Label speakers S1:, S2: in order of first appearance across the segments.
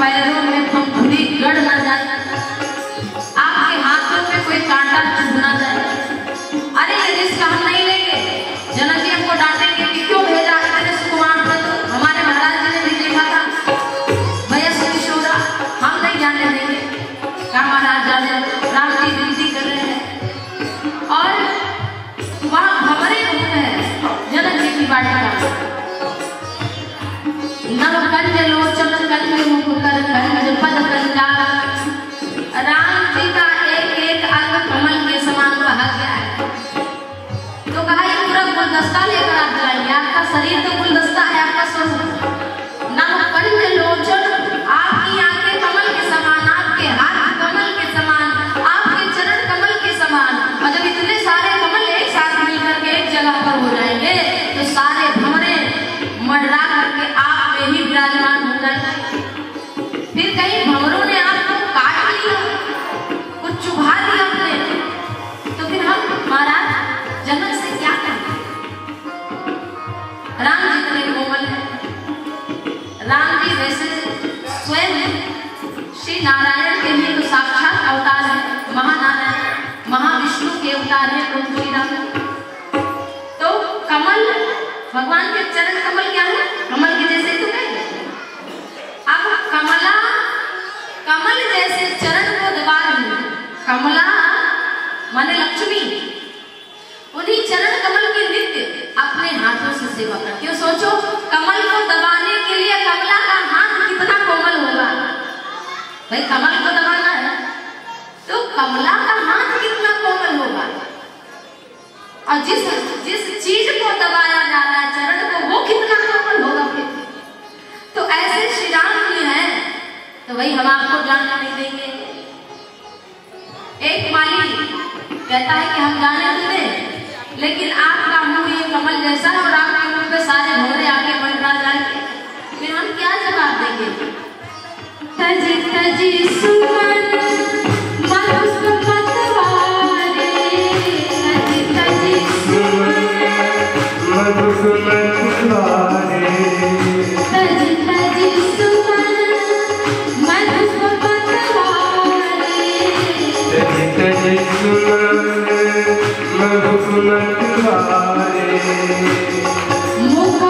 S1: पैरों में पंखुड़ी गड़ न जाए, आपके हाथों पे कोई कांटा चुभ न जाए। अरे ये रिस्क हम नहीं लेंगे। जनक जी हमको डांटेंगे कि क्यों भेजा इतने सुकुमार व्रत। हमारे महाराज जी ने भी देखा था भैया किशोरा, हम नहीं जाने देंगे। क्या महाराज जाने, राम जी विनती कर रहे हैं और वहां भंवरे होते हैं जनक जी की वाटिका। नव कंज लोचन कंज मुख कर कंज पद कंजा। राम जी का एक एक अंग कमल के समान कहा गया है। तो कहा ये पूरा गुलदस्ता लेकर आप जाएंगे, आपका शरीर तो गुलदस्ता है, आपका स्वरूप। नव कंज लोचन, आपकी आंखें कमल के समान, आपके हाथ कमल के समान, आपके चरण कमल के समान। और जब इतने सारे कमल एक साथ मिलकर के एक जगह पर हो जाएंगे तो सारे भंवरे मंडरा करके आप में ही विराजमान हो जाएंगे। फिर कहीं भंवरों ने आपको काट लिया, कुछ चुभा दिया आपने, तो फिर हम महाराज जनक से क्या करें। राम जी इतने कोमल है। राम जी वैसे स्वयं श्री नारायण के लिए तो साक्षात अवतार है, महानारायण महाविष्णु के अवतार है प्रभु श्री राम। तो कमल भगवान के चरण कमल क्या है, कमल के जैसे तो कहेंगे। अब कमला कमल जैसे चरण को दबा रही है। कमला माने लक्ष्मी, उन्हीं चरण कमल की नित्य अपने हाथों से सेवा करती है। सोचो कमल को दबाने के लिए कमला का हाथ कितना कोमल होगा। भाई कमल को दबाना है तो कमला का हाथ कितना कोमल होगा। और जिस चीज को दबाया जा रहा है चरण को, वो कितना कोमल होगा फिर। तो ऐसे श्री राम जी हैं, तो भाई हम आपको जाने नहीं देंगे। एक माली कहता है कि हम जाने तो दें, लेकिन आपका मुंह ये कमल जैसा है और आपके मुंह पे सारे भंवरे आके मंडरा जाएंगे, फिर हम क्या जवाब देंगे। तजी तजी सुमन
S2: मुख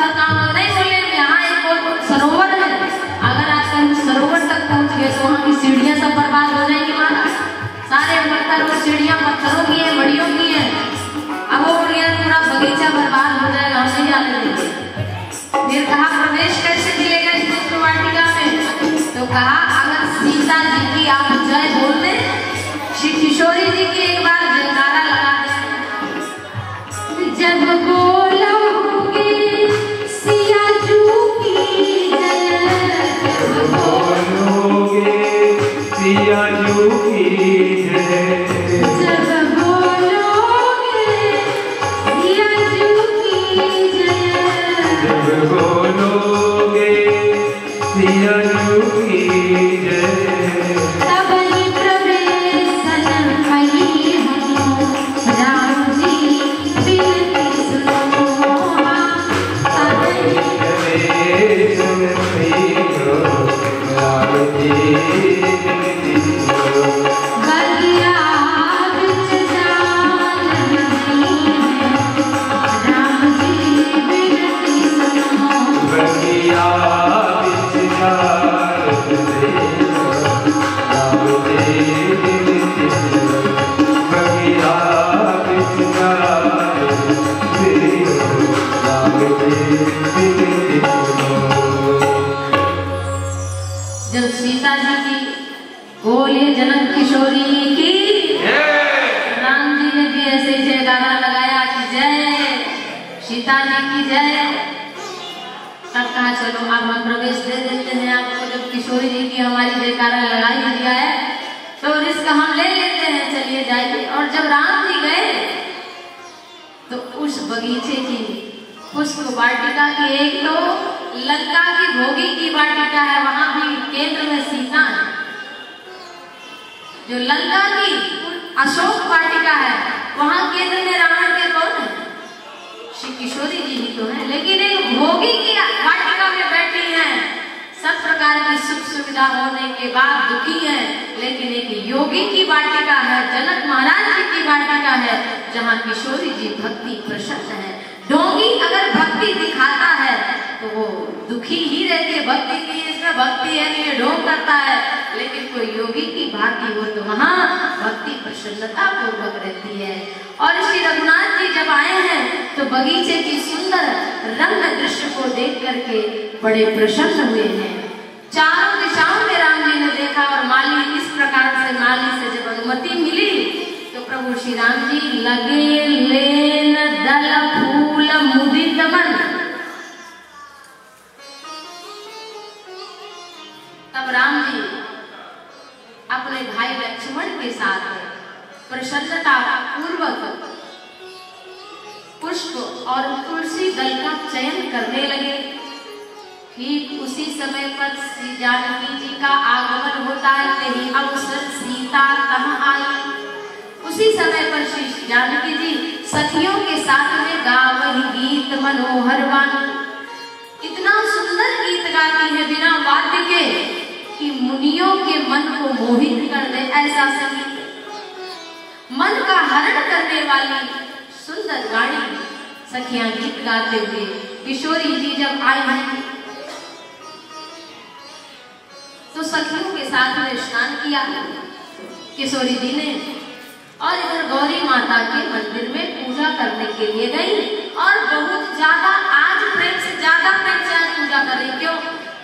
S1: पत्थर काम नहीं बोले। यहाँ एक सरोवर है, अगर आप कहीं सरोवर तक पहुँच गए तो वहाँ की सीढ़ियाँ सब बर्बाद हो जाएंगी। महाराज सारे पत्थर और सीढ़ियाँ पत्थरों की है, मड़ियों की है। अब वो पूरा बगीचा बर्बाद हो जाएगा, हम नहीं जाने देंगे। फिर कहा प्रवेश कैसे मिलेगा इस पुष्प वाटिका में? तो कहा अगर सीता जी की आप जय बोल दे, श्री किशोरी जी की एक बार जयकारा लगा दे, जब बोलोगे सिया जू की जय, जब
S2: बोलोगे सिया जू की जय,
S1: जब बोलोगे सिया जू की जय,
S2: जब बोलोगे सिया जू की जय,
S1: तब ही प्रवेशन मही हूँ राम जी बिनती सुनो, तब ही
S2: प्रवेशन मही हूँ राम जी बिनती सुनो,
S1: बगिया बिच जान नहीं है राम जी बिनती सुनो,
S2: बगिया बिच जान नहीं है राम जी बिनती सुनो, बगिया बिच जान नहीं है राम जी बिनती सुनो।
S1: जब सीता जी की बोले जनक किशोरी की, राम जी ने भी ऐसे ही जयकारा लगाया कि जय सीता जी की जय। तब कहा चलो अब हम प्रवेश दे देते हैं आपको, जब किशोरी जी की हमारी जयकारा लगा ही दिया है तो रिस्क हम ले लेते हैं, चलिए जाइए। और जब राम जी गए तो उस बगीचे की पुष्प वाटिका की, एक तो लंका की भोगी की वाटिका है, वहां भी केंद्र में सीता है। जो लंका की अशोक वाटिका है वहां केंद्र में रावण के कौन है? श्री किशोरी जी ही तो है। लेकिन एक भोगी की वाटिका में बैठी हैं, सब प्रकार की सुख सुविधा होने के बाद दुखी है, लेकिन एक योगी की वाटिका है, जनक महाराज जी की वाटिका है, जहाँ किशोरी जी भक्ति प्रसन्न है। ढोंगी अगर भक्ति दिखाता है तो वो दुखी ही रहती है, भक्ति की इसमें भक्ति है नहीं, ढोंग करता है। लेकिन कोई योगी की भांति हो तो वहाँ भक्ति प्रसन्नता पूर्वक रहती है। और श्री रघुनाथ जी जब आए हैं तो बगीचे की सुंदर रंग दृश्य को देख करके बड़े प्रसन्न हुए हैं। चारों दिशाओं में राम जी ने देखा और माली इस प्रकार से, माली से जब अनुमति मिली तो प्रभु श्री राम जी लगे लेन दल फूल मुदित मन। तब राम जी अपने भाई लक्ष्मण के साथ प्रसन्नता पूर्वक पुष्प और तुलसी दल का चयन करने लगे। ठीक उसी समय पर श्री जानकी जी का आगमन होता है, तेरी अवसर सीता तहाँ आई। उसी समय पर श्री जानकी जी सखियों के साथ में गावहि गीत मनोहर वाणी। इतना सुंदर गीत गाती है बिना वाद्य के कि मुनियों के मन को मोहित कर दे, ऐसा संगीत, मन का हरण करने वाली सुंदर गाड़ी सखियां गीत गाते हुए किशोरी जी जब आई हैं तो सखियों के साथ में स्नान किया किशोरी जी ने, और इधर गौरी माता के मंदिर में पूजा करने के लिए गई। और बहुत ज्यादा आज प्रेम से ज्यादा प्रेम से आज पूजा कर रही। क्यों?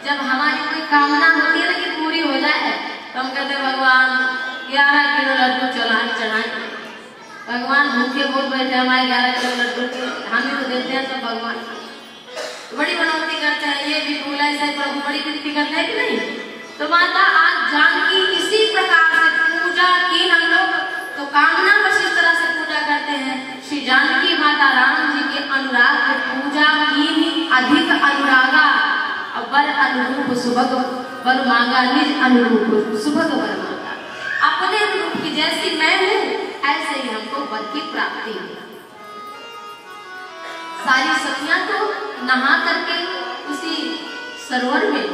S1: जब हमारी कोई कामना होती है ना कि पूरी हो जाए तो हम कहते भगवान 11 किलो लड्डू चढ़ाए। भगवान भूखे बोल बैठे, हमारे 11 किलो लड्डू हम ही तो देते हैं सब। भगवान बड़ी मनौती करते हैं, ये भी बोला ऐसे प्रभु बड़ी विनती करते हैं कि नहीं। तो माता आज जानकी इसी प्रकार से पूजा की, हम लोग तो कामना बस इस तरह से पूजा करते हैं। श्री जानकी माता राम जी के अनुराग में पूजा की ही अधिक अनुरागा, और वर अनुरूप सुभग वर मांगा, निज अनुरूप सुभग वर मांगा। अपने रूप की जैसी मैं हूँ ऐसे ही हमको वर की प्राप्ति हुई। सारी सखियां तो नहा करके उसी सरोवर में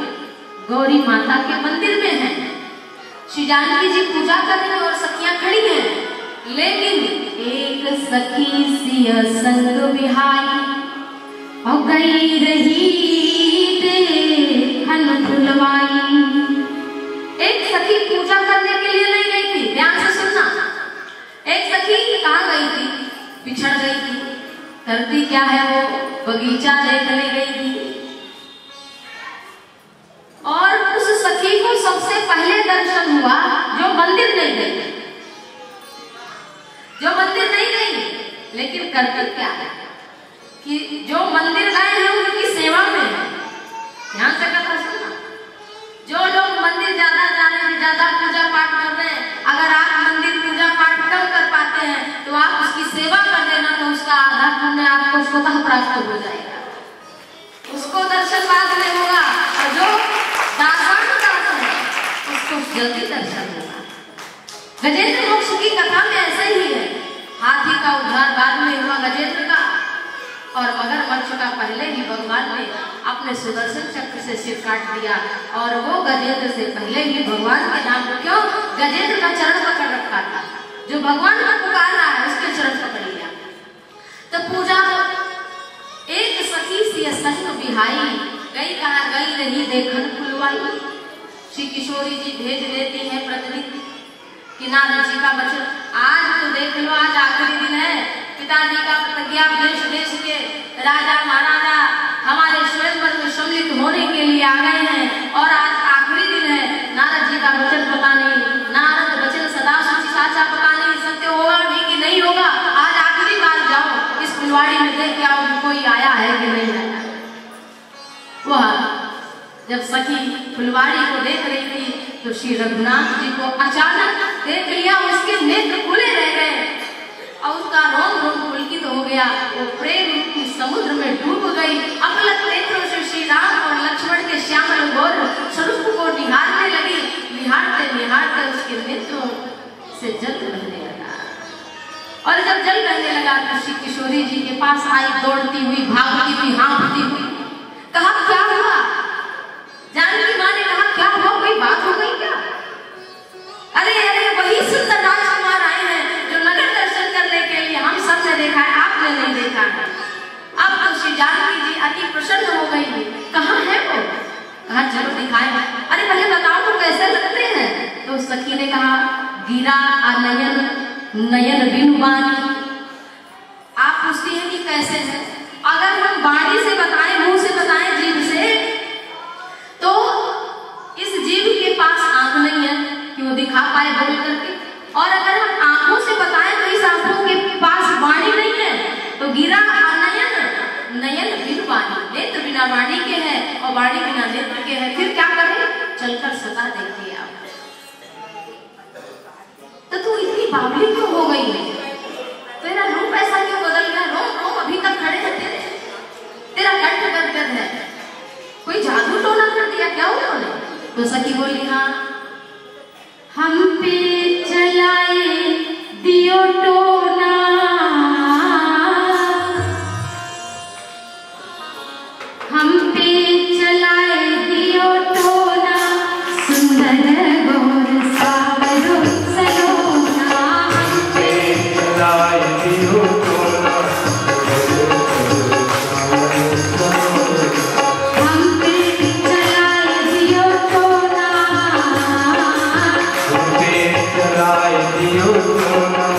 S1: गौरी माता के मंदिर में हैं। श्री जानकी जी पूजा कर रही हैं और सखियां खड़ी हैं। लेकिन एक सखी सिय संग विहाई, और गई रही देखन फुलवाई। एक सखी पूजा करने के लिए नहीं गई थी, ध्यान से सुनना। एक सखी कहाँ गई थी? बिछड़ गई थी। करती क्या है वो? बगीचा देखने गई थी। और उस सखी को सबसे पहले दर्शन हुआ जो मंदिर नहीं गई, जो मंदिर नहीं गई। लेकिन करती क्या है कि जो मंदिर गए हैं उनकी सेवा में, ध्यान से कथा सुनना। जो लोग मंदिर ज्यादा जा रहे हैं, ज्यादा पूजा पाठ कर रहे हैं, अगर आप मंदिर पूजा पाठ कम कर पाते हैं तो आप उसकी सेवा कर देना, तो उसका आधा पुण्य आपको स्वतः प्राप्त हो जाएगा। उसको दर्शन बाद में होगा, और जो दासान दास है उसको जल्दी दर्शन होगा। गजेंद्र मोक्ष की कथा में ऐसा ही है। हाथी का उद्धार बाद में हुआ गजेंद्र का, और मगरमच्छ का पहले ही भगवान ने अपने सुदर्शन चक्र से सिर काट दिया। और वो गजेंद्र से पहले ही भगवान के नाम को, क्यों? गजेंद्र का चरण पकड़ रखा था। जो भगवान का पुकार रहा है उसके चरण पकड़ लिया। तो पूजा एक सखी सी संग बिहाई, गई कहा गई रही देखन फुलवाई। श्री किशोरी जी भेज देती है प्रतिनिधि कि नारद जी का वचन, आज तो देख लो, आज आखिरी दिन है। पिताजी का प्रतिज्ञा, देश देश के राजा महाराजा हमारे स्वयंवर में सम्मिलित होने के लिए आ गए हैं, और आज आखिरी दिन है। नारद जी का वचन पता नहीं, नारद वचन सदा सच साचा पता नहीं, सत्य होगा भी कि नहीं होगा। आज आखिरी बार जाओ इस फुलवाड़ी में, देख के आओ कोई आया है कि नहीं आया। वह जब सखी फुलवाड़ी को देख रही थी तो श्री रघुनाथ जी को अचानक देख लिया, उसके नेत्र खुले रह गए और उसका रोम रोम पुलकित हो गया। वो प्रेम की समुद्र में डूब गई। अपलक नेत्रों से श्री राम और लक्ष्मण के श्यामल गौर स्वरूप को निहारने लगी। निहारते निहारते उसके नेत्रों से जल बहने लगा, और जब जल बहने लगा तो श्री किशोरी जी के पास आई, दौड़ती हुई, भागती हुई, हाँफती हुई। कहा क्या हुआ? जानकी माँ ने कहा क्या हुआ, कोई बात हो गई क्या? अरे अरे वही सुंदर राजकुमार आए हैं जो नगर दर्शन करने के लिए हम सब ने देखा है, आपने नहीं देखा है। अब तो श्री जानकी जी अति प्रसन्न हो गई। कहाँ है वो? कहा चलो दिखाए। अरे पहले बताओ तो कैसे लगते हैं? तो सखी ने कहा गिरा नयन नयन बिनु बानी। आप पूछती हैं कि कैसे है? अगर हम वाणी से बताएं, मुंह से बताएं, जीभ से, तो इस जीभ के पास आंख नहीं है कि वो दिखा पाए बोल करके, और अगर हम आंखों से बताएं तो इस आंखों के पास वाणी नहीं है। तो गिरा नयन नयन बिनु वाणी, नेत्र बिना वाणी के है और वाणी बिना नेत्र के है। फिर क्या करें? चलकर सता देखिए आप। तो तू इतनी बावली क्यों हो गई है? तेरा रूप ऐसा क्यों बदल गया? रोम रोम अभी तक खड़े हैं तेरे, तेरा कंठ गदगद है, कोई जादू टोना कर दिया क्या उन्होंने? तो सखी बोली हाँ, हम पे चलाए दियो टोना, हम पे चलाए दियो टोना, सुंदर गौर सावरो सलोना। हम पे चलाए दियो टोना, हम पे चलाए दियो टोना, हम पे चलाए दियो टोना।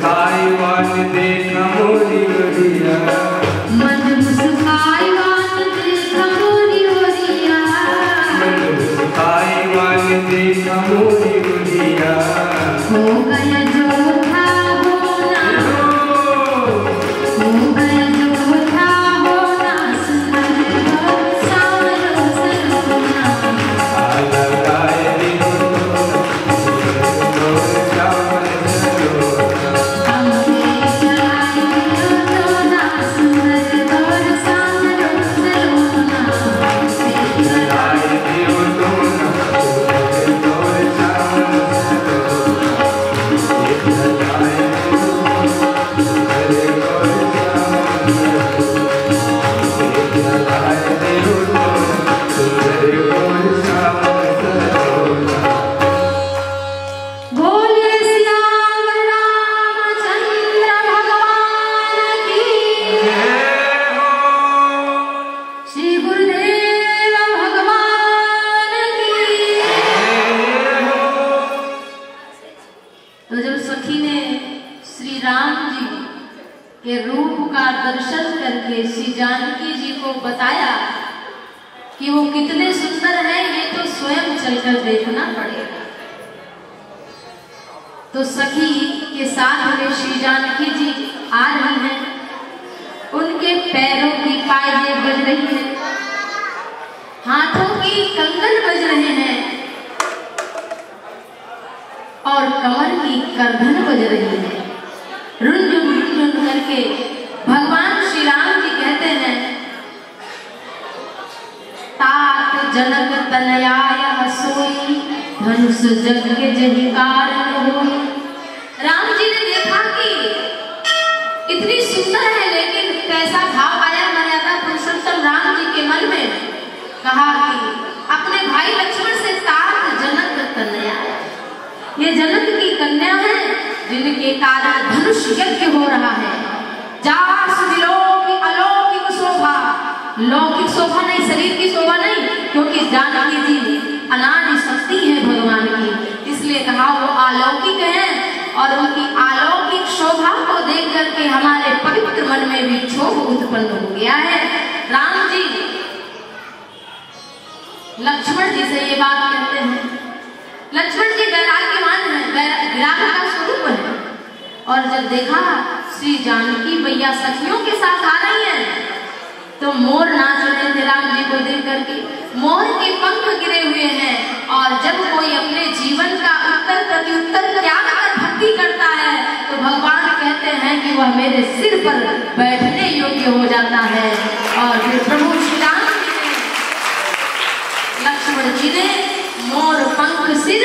S2: मुस्काई वान देखा मोरी ओरिया
S1: मन मुस्काई वान देखा मोरी ओरिया
S2: मन मुस्काई वान देखा मोरी ओरिया
S1: हो गया जो था होना हो गया जो था होना सुंदर सारो सलोना
S2: लगाए दिल
S1: के रूप का दर्शन करके श्री जानकी जी को बताया कि वो कितने सुंदर हैं, ये तो स्वयं चलकर देखना पड़ेगा। तो सखी के साथ में श्री जानकी जी आ रही हैं, उनके पैरों की पायलें बज रही हैं, हाथों की कंगन बज रहे हैं और कमर की करधन बज रही है। रुंझुन रुंझुन करके भगवान श्री राम जी कहते हैं, तात जनक तनयाय सोई धनुष जग के जहिकार होई। राम जी ने देखा कि इतनी सुंदर है, लेकिन कैसा भाव आया मर्यादा पुरुषोत्तम राम जी के मन में। कहा कि अपने भाई लक्ष्मण से तात जनक तनयाय, ये जनक की कन्या है जिनके कारण धनुष यज्ञ हो रहा है। जास विलोकी अलौकिक शोभा, लौकिक शोभा नहीं, शरीर की शोभा नहीं, क्योंकि जानकी जी अनादि शक्ति है भगवान की, इसलिए कहा वो अलौकिक है। और उनकी अलौकिक शोभा को देख करके हमारे पवित्र मन में भी क्षोभ उत्पन्न हो गया है। राम जी लक्ष्मण जी से ये बात कहते हैं। लक्ष्मण जी वैराग्यवान है, विराग का स्वरूप है। और जब देखा श्री जानकी मैया सखियों के साथ आ रही है, तो मोर नाच रहे थे राम जी को देख करके। मोर के पंख गिरे हुए हैं, और जब कोई अपने जीवन का उत्तर प्रत्युत्तर त्याग कर भक्ति करता है, तो भगवान कहते हैं कि वह मेरे सिर पर बैठने योग्य हो जाता है। और फिर प्रभु श्री राम जी ने, लक्ष्मण जी ने मोर पंख सिर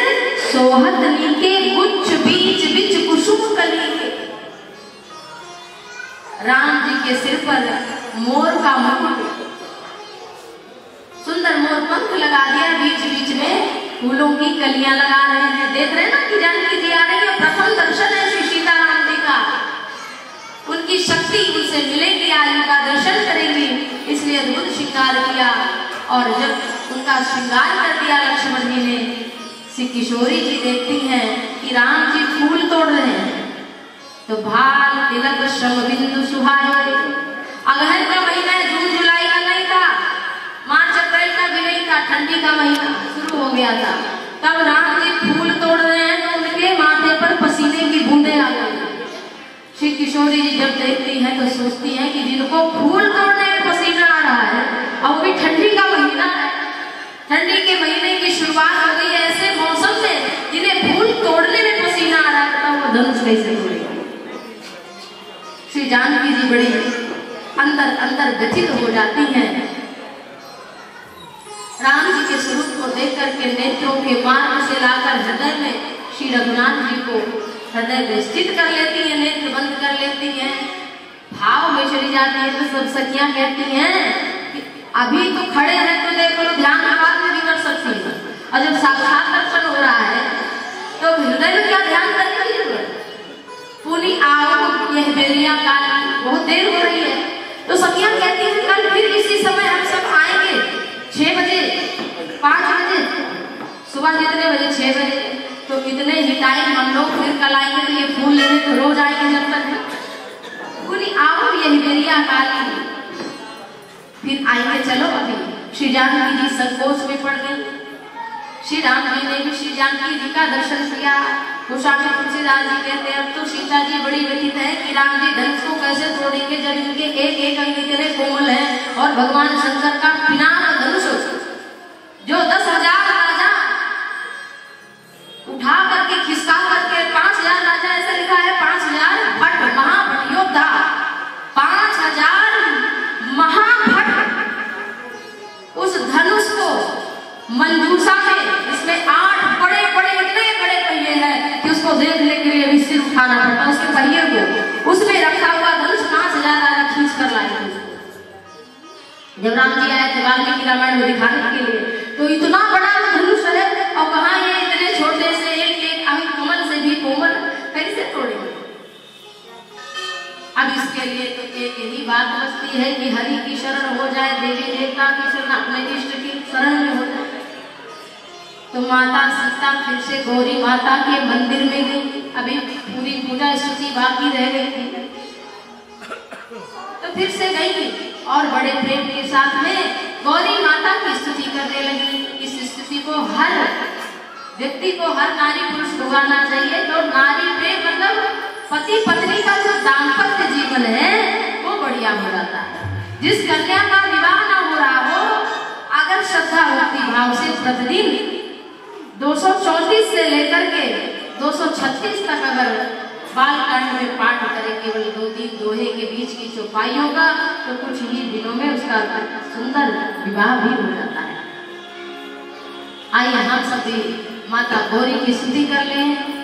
S1: सोहत नीके कुछ बीच बीच कुसुम कली के। राम जी के सिर पर मोर का मुकुट, सुंदर मोर पंख लगा दिया, बीच बीच में फूलों की कलियां लगा रहे हैं। देख रहे ना कि जानकी जी आ रही है, प्रथम दर्शन है श्री सीताराम जी का। उनकी शक्ति उनसे मिलेगी, आज उनका दर्शन करेंगी, इसलिए अद्भुत श्रृंगार किया। और जब उनका श्रृंगार कर दिया लक्ष्मण जी ने, श्री किशोरी जी देखती हैं कि राम जी फूल तोड़ रहे हैं, तो भाल तिलक श्रम बिंदु सुहाए। अगहन का महीना है, जून जुलाई का नहीं था, मार्च अप्रैल का भी नहीं था, ठंडी का महीना शुरू हो गया था। तब राम जी फूल तोड़ रहे हैं, तो उनके माथे पर पसीने की बूंदें आ गई। श्री किशोरी जी जब देखती हैं तो सोचती हैं कि जिनको फूल तोड़ने में पसीना आ रहा है, और वो भी ठंडी का महीना है, ठंडी के महीने की शुरुआत हो गई है, ऐसे मौसम में जिन्हें फूल तोड़ने में पसीना आ रहा है, वो धनुष कैसे तोड़ेगा। श्री जानकी जी बड़ी अंदर अंदर व्यथित हो जाती हैं। राम जी के स्वरूप को देख करके नेत्रों के मार्ग से लाकर हृदय में श्री रघुनाथ जी को हृदय में स्थित कर लेती हैं, नेत्र बंद कर लेती हैं, भाव में चली जाती है। तो सब सखियां कहती हैं कि अभी तो खड़े हैं तो देख लो, ध्यान बाद में भी कर सकती है, और जब साक्षात दर्शन हो रहा है तो हृदय में क्या ध्यान करने की जरूरत। पुनी आओ यह बेलिया काल, बहुत देर हो रही है। तो सखियां कहती हैं कल फिर इसी समय हम सब आएंगे, 6 बजे 5 बजे, सुबह कितने बजे 6 बजे, तो कितने ही टाइम हम लोग फिर कल आएंगे, तो ये फूल लेने तो रोज आएंगे मैया काली। फिर आइए चलो अभी श्री जानकी जी संकोच में पड़ गई। श्री राम जी ने भी श्री जानकी जी का दर्शन किया। गोस्वामी तुलसीदास जी कहते हैं अब तो सीता जी बड़ी व्यथित है कि राम जी धनुष को कैसे तोड़ेंगे जब इनके एक एक अंग इतने कोमल है, और भगवान शंकर का पिनाक धनुष जो 10,000 राजा उठा करके खिसका करके 5,000 राजा, ऐसा लिखा है 5,000 भट महाभट योद्धा, 5,000 महाभट उस धनुष को मंजूषा में, इसमें 8 बड़े बड़े इतने बड़े पहिए हैं कि उसको देखने के लिए भी सिर उठाना पड़ता है उसके पहिए को। उसमें रखा हुआ धनुष 5,000 राजा खींच कर लाए। जब राम जी आए थे वाल्मीकि रामायण में दिखाने के लिए, तो इतना बड़ा धनुष है और कहाँ ये इतने छोटे से एक एक अंग कमल से भी कोमल कैसे तोड़ेंगे। अब इसके लिए तो एक ही बात बचती है कि हरि की शरण हो जाए, देवी देवता की शरण, अपने इष्ट की शरण में हो जाए। तो माता सीता फिर से गौरी माता के मंदिर में गई। अभी पूरी पूजा स्तुति बाकी रह गई थी, तो फिर से गई और बड़े प्रेम के साथ में गौरी माता की स्तुति करने लगी। इस स्तुति को हर व्यक्ति को, हर नारी पुरुष दोहराना चाहिए। तो नारी प्रेम मतलब पति पत्नी का जो दाम्पत्य जीवन है वो बढ़िया हो जाता है। जिस कन्या का विवाह ना हो रहा हो, अगर श्रद्धा भक्ति भाव से प्रतिदिन 234 से लेकर के 236 तक अगर बालकांड में पाठ करें, केवल 2-3 दोहे के बीच की चौपाई होगा, तो कुछ ही दिनों में उसका सुंदर विवाह भी हो जाता है। आइए हम सभी माता गौरी की स्तुति कर लें।